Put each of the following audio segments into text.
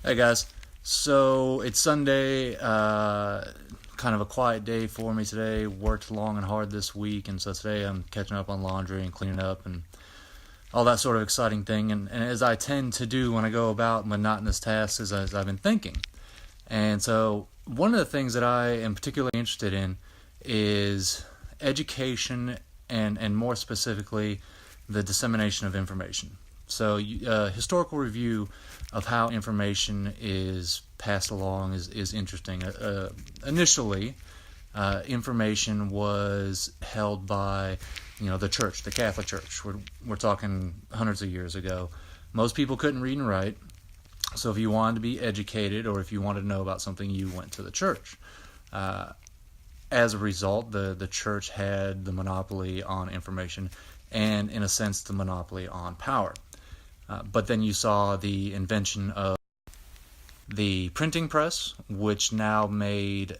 Hey guys, so it's Sunday, kind of a quiet day for me today. Worked long and hard this week, and so today I'm catching up on laundry and cleaning up and all that sort of exciting thing. And as I tend to do when I go about monotonous tasks, as I've been thinking. And so one of the things that I am particularly interested in is education and more specifically, the dissemination of information. So, historical review of how information is passed along is interesting. Initially, information was held by, the church, the Catholic Church. We're talking hundreds of years ago. Most people couldn't read and write, so if you wanted to be educated or if you wanted to know about something, you went to the church. As a result, the church had the monopoly on information and, in a sense, the monopoly on power. But then you saw the invention of the printing press, which now made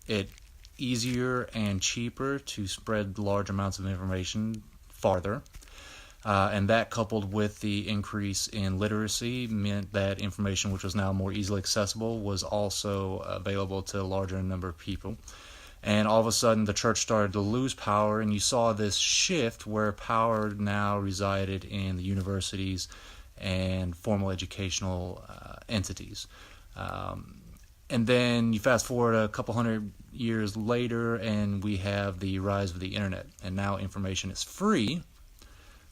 it easier and cheaper to spread large amounts of information farther. And that, coupled with the increase in literacy, meant that information, which was now more easily accessible, was also available to a larger number of people. And all of a sudden, the church started to lose power, and you saw this shift where power now resided in the universities and formal educational entities. And then you fast forward a couple hundred years later, and we have the rise of the internet. And now information is free,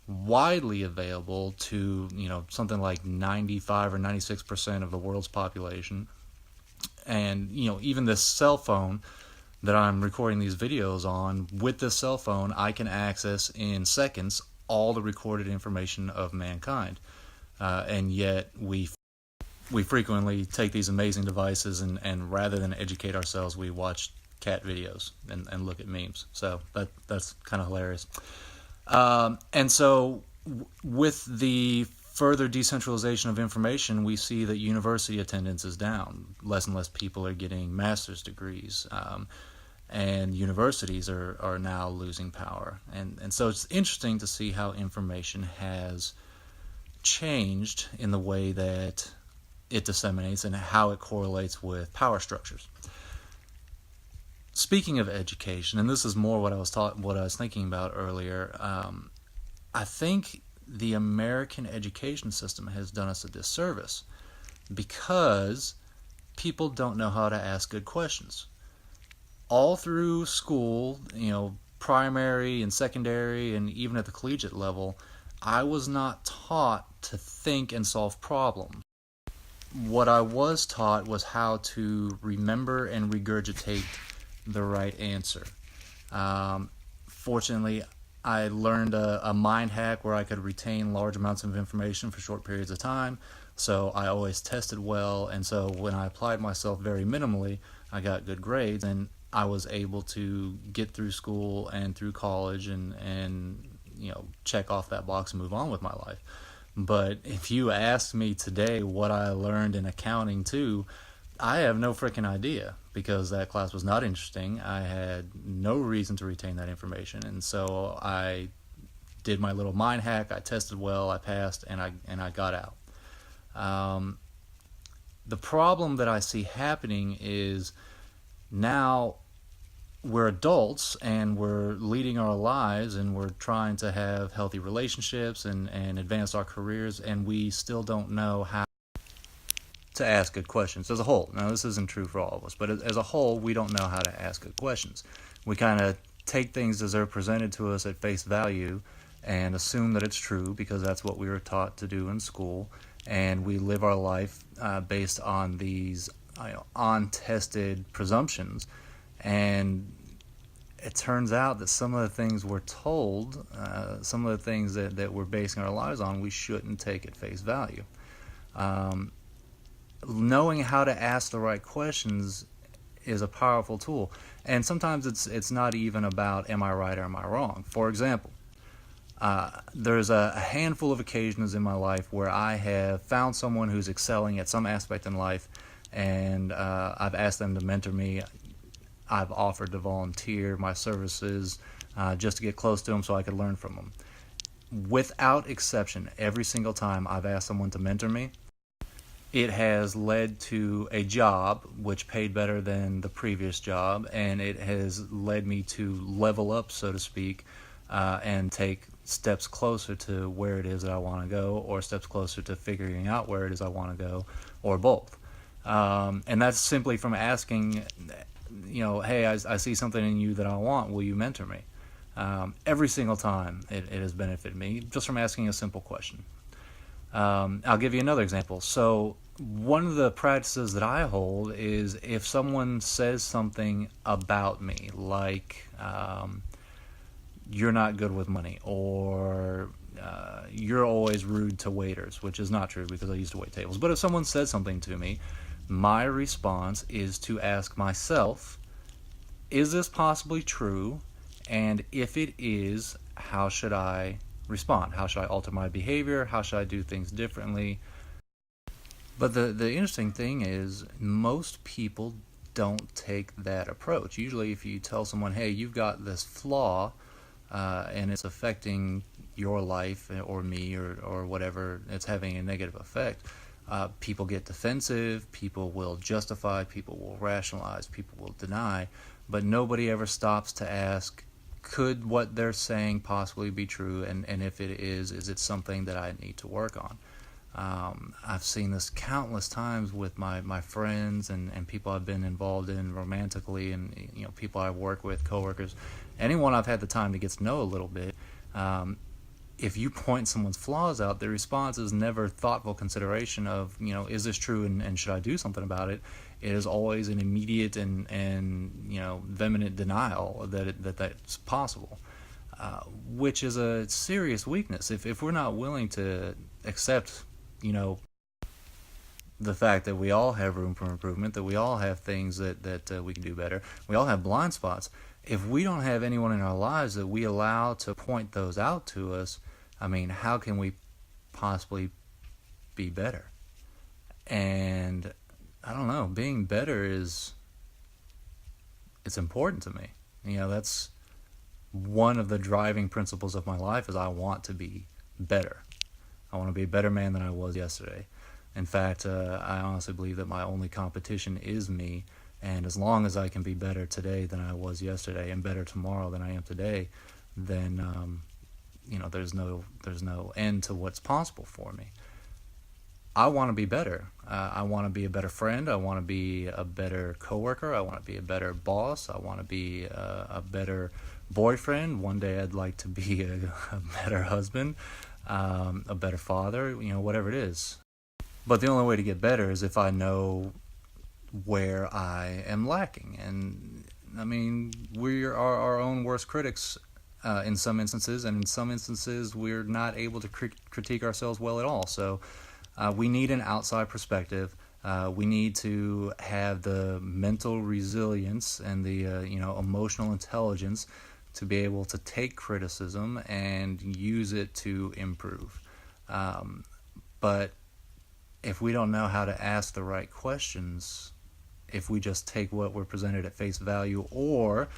widely available to something like 95 or 96% of the world's population. And even this cell phone that I'm recording these videos on, with this cell phone, I can access in seconds all the recorded information of mankind. And yet we frequently take these amazing devices and rather than educate ourselves, we watch cat videos and look at memes. So that's kind of hilarious. And so with the further decentralization of information, we see that university attendance is down. Less and less people are getting master's degrees. And universities are now losing power. And so it's interesting to see how information has changed in the way that it disseminates and how it correlates with power structures. Speaking of education, and this is more what I was thinking about earlier, I think the American education system has done us a disservice because people don't know how to ask good questions. All through school, primary and secondary, and even at the collegiate level, I was not taught to think and solve problems. What I was taught was how to remember and regurgitate the right answer. Fortunately, I learned a mind hack where I could retain large amounts of information for short periods of time, so I always tested well, and so when I applied myself very minimally, I got good grades, and I was able to get through school and through college and check off that box and move on with my life. But if you asked me today what I learned in accounting too, I have no freaking idea because that class was not interesting. I had no reason to retain that information, and so I did my little mind hack. I tested well, I passed, and I got out. The problem that I see happening is now we're adults and we're leading our lives and we're trying to have healthy relationships and advance our careers, and we still don't know how to ask good questions as a whole. Now, this isn't true for all of us, but as a whole, we don't know how to ask good questions. We kind of take things as they're presented to us at face value and assume that it's true because that's what we were taught to do in school, and we live our life based on these untested presumptions. And it turns out that some of the things we're told, some of the things that we're basing our lives on, we shouldn't take at face value. Knowing how to ask the right questions is a powerful tool. And sometimes it's not even about am I right or am I wrong. For example, there's a handful of occasions in my life where I have found someone who's excelling at some aspect in life, and I've asked them to mentor me. I've offered to volunteer my services just to get close to them so I could learn from them. Without exception, every single time I've asked someone to mentor me, it has led to a job which paid better than the previous job, and it has led me to level up, so to speak, and take steps closer to where it is that I want to go, or steps closer to figuring out where it is I want to go, or both. And that's simply from asking, hey, I see something in you that I want. Will you mentor me? Every single time it has benefited me just from asking a simple question. I'll give you another example. So, one of the practices that I hold is if someone says something about me, like you're not good with money, or you're always rude to waiters, which is not true because I used to wait tables. But if someone says something to me, my response is to ask myself, is this possibly true? And if it is, how should I respond? How should I alter my behavior? How should I do things differently? But the interesting thing is, most people don't take that approach. Usually, if you tell someone, hey, you've got this flaw, and it's affecting your life or me or whatever, it's having a negative effect, people get defensive, people will justify, people will rationalize, people will deny, but nobody ever stops to ask, could what they're saying possibly be true, and if it is it something that I need to work on? I've seen this countless times with my friends and people I've been involved in romantically, and people I work with, coworkers, anyone I've had the time to get to know a little bit. If you point someone's flaws out, their response is never thoughtful consideration of, is this true, and should I do something about it? It is always an immediate and vehement denial that's possible, which is a serious weakness. If we're not willing to accept, the fact that we all have room for improvement, that we all have things that we can do better, we all have blind spots. If we don't have anyone in our lives that we allow to point those out to us, I mean, how can we possibly be better? And I don't know, being better it's important to me. That's one of the driving principles of my life, is I want to be better. I want to be a better man than I was yesterday. In fact, I honestly believe that my only competition is me, and as long as I can be better today than I was yesterday, and better tomorrow than I am today, then there's no end to what's possible for me. I want to be better. I want to be a better friend. I want to be a better coworker. I want to be a better boss. I want to be a better boyfriend. One day I'd like to be a better husband, a better father, whatever it is. But the only way to get better is if I know where I am lacking. And I mean, we are our own worst critics in some instances, and in some instances we're not able to critique ourselves well at all. So we need an outside perspective. We need to have the mental resilience and the emotional intelligence to be able to take criticism and use it to improve. But if we don't know how to ask the right questions, if we just take what we're presented at face value, or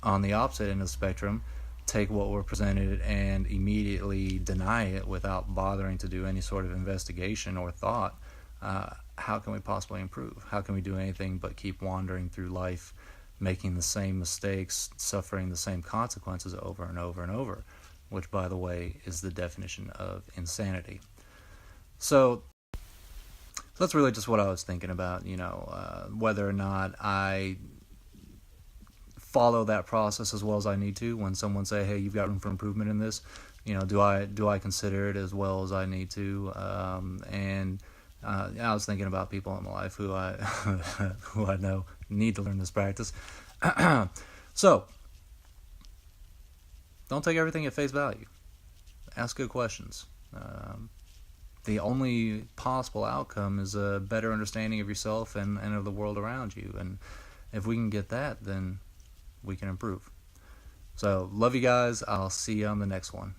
on the opposite end of the spectrum, take what we're presented and immediately deny it without bothering to do any sort of investigation or thought, how can we possibly improve? How can we do anything but keep wandering through life, making the same mistakes, suffering the same consequences over and over and over, which, by the way, is the definition of insanity. So that's really just what I was thinking about, whether or not I follow that process as well as I need to. When someone say, hey, you've got room for improvement in this, do I consider it as well as I need to? And I was thinking about people in my life who I know need to learn this practice. So don't take everything at face value. Ask good questions. The only possible outcome is a better understanding of yourself and of the world around you. And if we can get that, then we can improve. So, love you guys. I'll see you on the next one.